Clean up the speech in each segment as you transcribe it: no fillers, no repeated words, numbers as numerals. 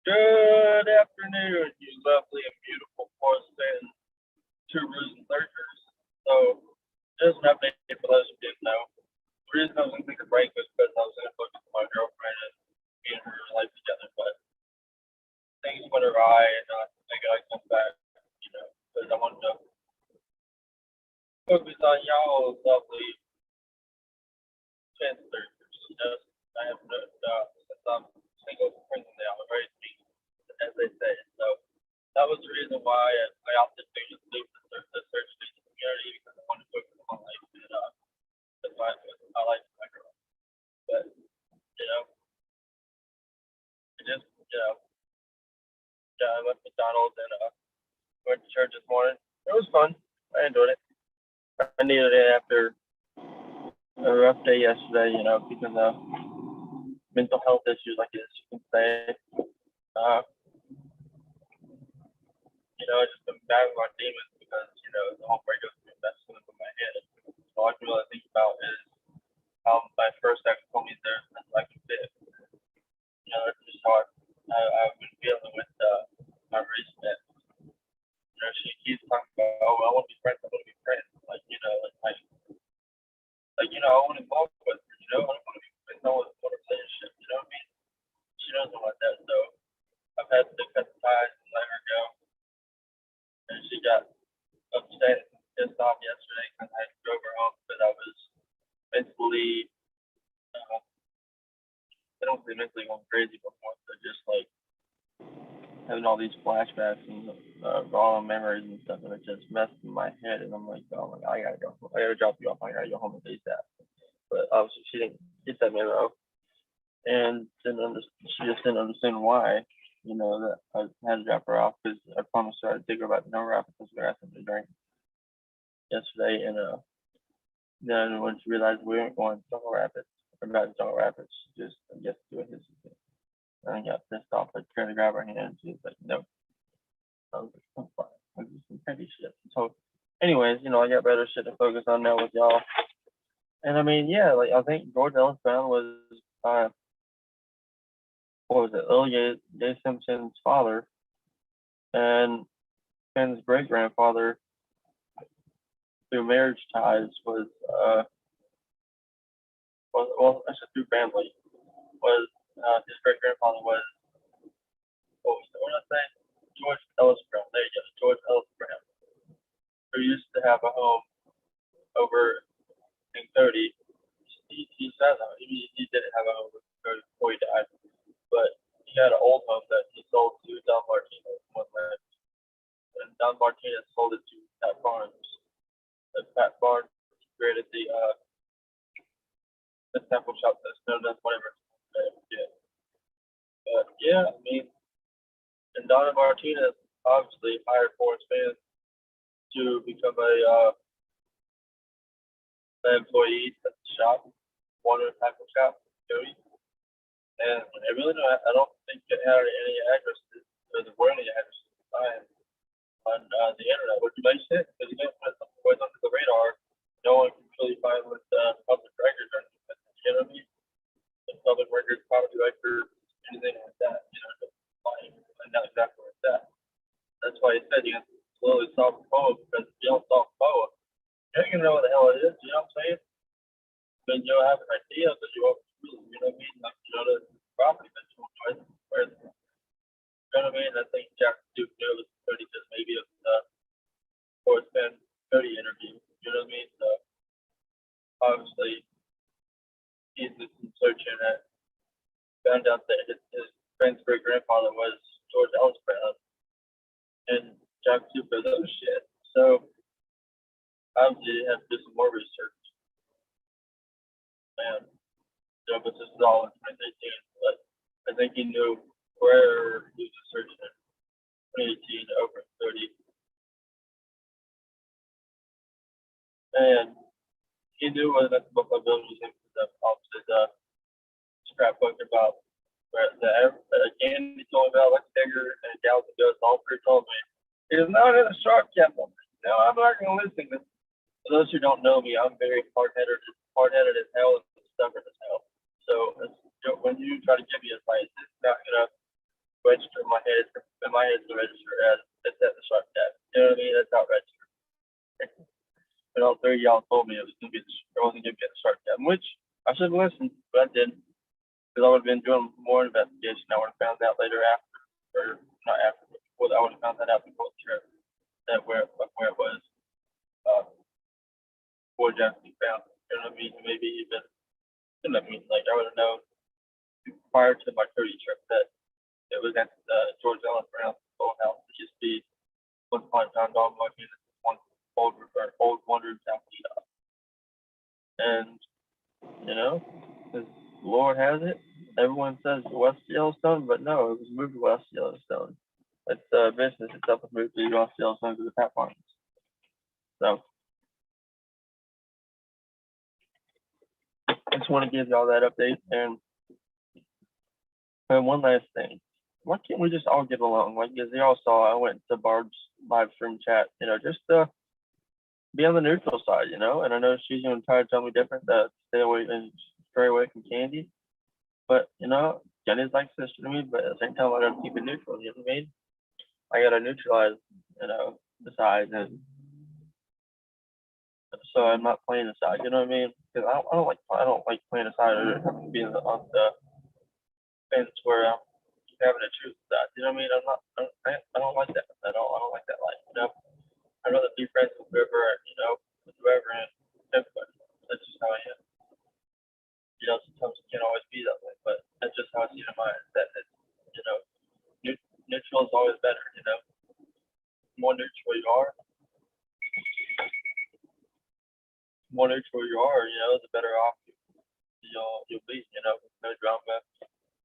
Good afternoon, you lovely and beautiful porcelain tubers and lurkers. So, just an update for those who didn't know. The reason I was going to take a break was because I was going to focus on my girlfriend and me and her life together, but things went awry and I got to come back, because I wanted to focus on y'all lovely chance lurkers. I have no, since I'm single from prison now, I'm ready to meet, as they say. So, that was the reason why I opted to just leave the search engine community because I wanted to focus on my life and my life with my girl. But I just I left McDonald's and went to church this morning. It was fun. I enjoyed it. I needed it after a rough day yesterday, because of mental health issues, I guess you can say. I just been battling my demons because the whole breakup has been messing with my head. So all I can really think about is how my first ex told me there's nothing I can fit. That's just how I've been feeling with my recent ex. She keeps talking about, oh, I want to be friends. I want to be friends. I want to involve with her. I don't want to be friends. I want a relationship. You know what I mean? She doesn't want that. So I've had to cut the ties and let her go. And she got upset and pissed off yesterday because I drove her home because I was mentally, I don't say mentally going crazy before, but just like having all these flashbacks and raw memories and stuff, and it just messed in my head. And I'm like, oh my god, I gotta go. I gotta drop you off. I gotta go home and face that. But obviously, she didn't get that memo, and she just didn't understand why. That I had to drop her off because I promised her I'd take her back to Nova Rapids because we were asking to drink yesterday, and then when she realized we weren't going to Nova Rapids, or back to Nova Rapids, she just I guess do a hissy fit. And I got pissed off. I tried to grab her hand, and she was like, "No." I was like, "I'm fine. I'm just some petty shit." So, anyways, I got better shit to focus on now with y'all. And I mean, yeah, like I think George Ellis Brown was what was it, Lily J. Simpson's father, and Fenn's great grandfather through marriage ties was actually through family was his great grandfather was what did I say? George Ellis Brown. There you go, George Ellis Brown, who used to have a home over in 30. He said that he didn't have a home before he died, but he had an old home that he sold to Don Martinez one night, and Don Martinez sold it to Pat Barnes. And Pat Barnes created the sample shop that's known as whatever. Yeah. But yeah, I mean, and Don Martinez obviously hired Forrest Fenn to become an employee at the shop, Water Tackle Shop, Joey. And I really don't. I don't think it had any addresses. There weren't any addresses on the internet, which makes sense because you don't put something way under the radar. No one can really find what public records are. You know what I mean? The public records, property records, anything like that. Find out exactly where it's at. That's why he said you have to slowly solve the POA because if you don't solve the POA, you ain't gonna know what the hell it is. You know what I'm saying? But you'll have an idea, but you won't. You know what I mean? Like the property that you want to where you know what I mean? I think Jack Duke knew it was 30 just maybe of the Forrest Fenn 30 interview. You know what I mean? So obviously he's just searching at found out that his friend's great grandfather was George Ellis Brown and Jack Duke for those shit. So obviously he had to do some more research. And but this is all in 2018. But I think he knew where he was searching in 2018 over 30. And he knew whether that's what my bill was in the opposite scrapbook about where again he told me about Lex Digger and Gals and Ghosts. All three told me he is not in a shark captain. No, I'm not going to listen. For those who don't know me, I'm very hard-headed as hell and stubborn as hell. So when you try to give me advice, it's not going to register it's the register as it's at the shark tag. You know what I mean? That's not registered. But all three of y'all told me it wasn't gonna be at the shark tag, which I should have listened, but I didn't, because I would have been doing more investigation. I would have found out later after, or not after, but I would have found that out before the trip that where it was. Before Jesse found it. You know what I mean? Maybe even, you know what I mean? Like, I would have known prior to my Cody trip that it was at George Ellis Brown's old house. It used to be once upon a time dog walking in one old one-room tackle shop. And, you know, as Lord has it, everyone says West Yellowstone, but no, it was moved to West Yellowstone. It's business itself was moved to West Yellowstone to the Pat Farms. So, I just want to give y'all that update. And one last thing, why can't we just all get along? Like, as y'all saw, I went to Barb's live stream chat, you know, just to be on the neutral side, you know. And I know she's going to try to tell me different, that stay away and stray away from Candy. But, you know, Jenny's like sister to me, but at the same time, I got to keep it neutral, you know what I mean? I got to neutralize, you know, the sides, and so I'm not playing the side, you know what I mean? Because I don't like playing the side or being on the fence where I'm having to choose that. You know what I mean? I don't like that at all. I don't like that life. You know, I'd rather be friends with whoever, you know, with whoever and everybody. That's just how I am. You know, sometimes it can't always be that way, but that's just how I see it in my mind. That it's, you know, neutral is always better. You know, the more neutral you are, you know, the better off you'll be. You know, with no drama.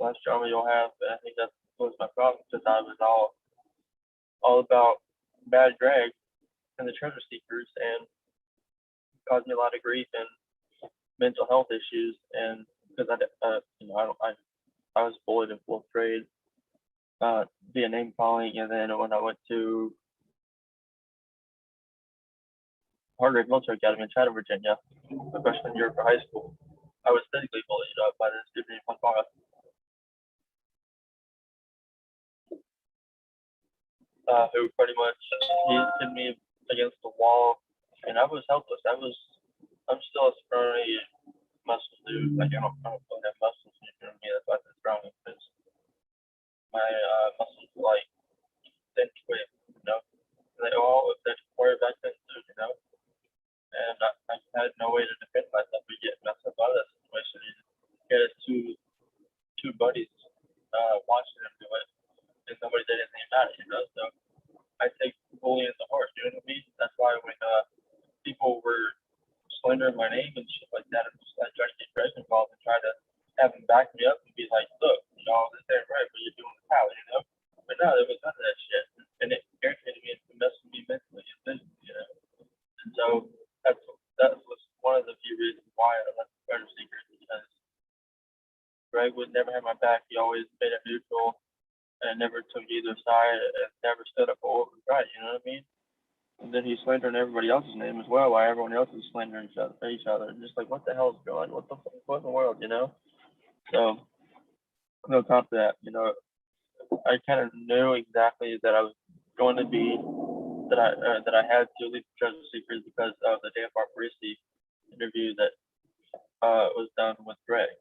Less drama you'll have, and I think that was my problem, because I was all about bad Greg and the treasure seekers, and caused me a lot of grief and mental health issues. And because you know, I was bullied in fourth grade via name calling, and then when I went to Hargrave Military Academy in Chatham, Virginia, my freshman year for high school, I was physically bullied by this dude named Juan, who pretty much he hit me against the wall, and I was helpless. I'm still a scrawny muscle dude. Like, I don't really have muscles, you know what I mean? That's why I'm strong, because my muscles are like 10 weight, you know? And they all, if they're quarterback, you know? And I had no way to defend myself or get myself out of that situation. He had two buddies watching him do it, and nobody did anything about it, you know? So I take bullying to heart, you know what I mean? That's why when people were slandering my name and shit like that, I tried to get Greg involved and try to have him back me up and be like, look, you know, this ain't right, but you're doing the power, you know? But no, there was none of that shit. And it irritated me and messed with me mentally and physically, you know? And so that was one of the few reasons why I left the treasure seekers, because Greg would never have my back. He always made it neutral and never took either side and never stood up for what was right, you know what I mean? And then he's slandering everybody else's name as well, while everyone else is slandering each other. And just like, what the hell is going on? What in the world, you know? So, no top to that, you know, I kind of knew exactly that I was going to be, that I had to leave the treasure seekers because of the Dan Barbarisi interview that was done with Greg,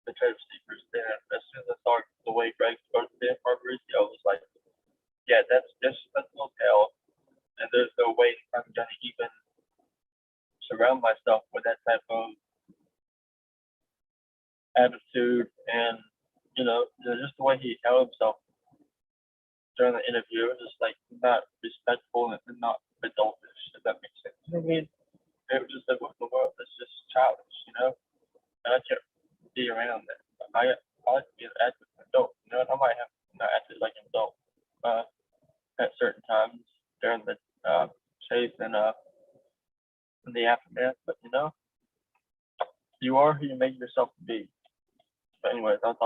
the treasure seekers. And as soon as I saw the way Greg spoke to Dan Barbarisi, I was like, yeah, that's no tell. And there's no way I'm going to even surround myself with that type of attitude. And, you know, just the way he held himself during the interview, it was just like not respectful and not adultish, if that makes sense. You know what I mean? It was just like, what in the world? It's just childish, you know? And I can't be around that. I like to be an adult, you know? I might have not acted like an adult at certain times during the chase and in the aftermath, but you know, you are who you make yourself to be. But anyways, I'll talk